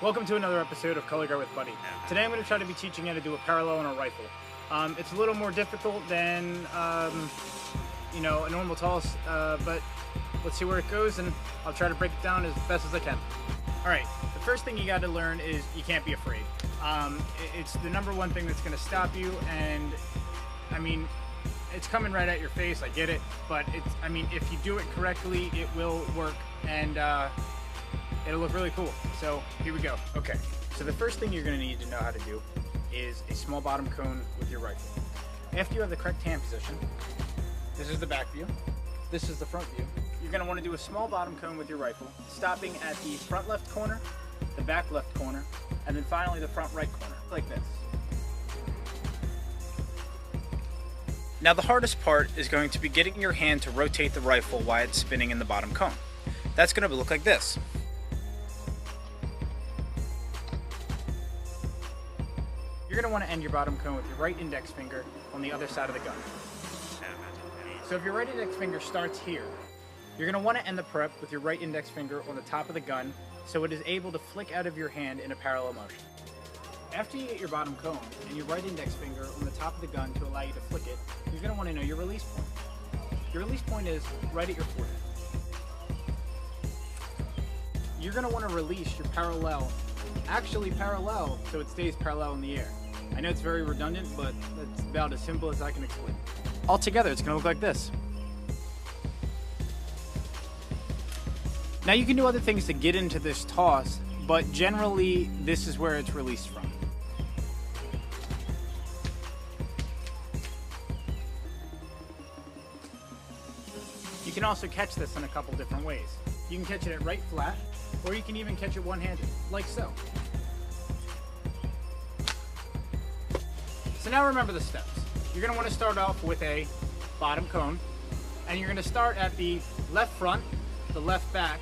Welcome to another episode of Color Guard with Buddy. Today I'm going to try to be teaching you how to do a parallel on a rifle. It's a little more difficult than a normal toss, but let's see where it goes, and I'll try to break it down as best as I can. Alright, the first thing you got to learn is you can't be afraid. It's the number one thing that's going to stop you, and I mean, it's coming right at your face, I get it, but if you do it correctly, it will work, and it'll look really cool. So here we go. Okay, so the first thing you're going to need to know how to do is a small bottom cone with your rifle. After you have the correct hand position, this is the back view, this is the front view. You're going to want to do a small bottom cone with your rifle, stopping at the front left corner, the back left corner, and then finally the front right corner, like this. Now the hardest part is going to be getting your hand to rotate the rifle while it's spinning in the bottom cone. That's going to look like this. You're going to want to end your bottom cone with your right index finger on the other side of the gun. So if your right index finger starts here, you're going to want to end the prep with your right index finger on the top of the gun so it is able to flick out of your hand in a parallel motion. After you get your bottom cone and your right index finger on the top of the gun to allow you to flick it, you're going to want to know your release point. Your release point is right at your forehead. You're going to want to release your parallel, actually parallel, so it stays parallel in the air. I know it's very redundant, but it's about as simple as I can explain. Altogether, it's going to look like this. Now you can do other things to get into this toss, but generally this is where it's released from. You can also catch this in a couple different ways. You can catch it at right flat, or you can even catch it one-handed, like so. So now remember the steps. You're going to want to start off with a bottom cone, and you're going to start at the left front, the left back,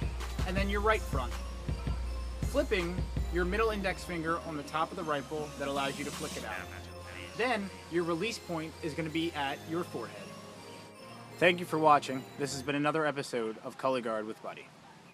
and then your right front. Flipping your middle index finger on the top of the rifle that allows you to flick it out. Then your release point is going to be at your forehead. Thank you for watching. This has been another episode of Color Guard with Buddy.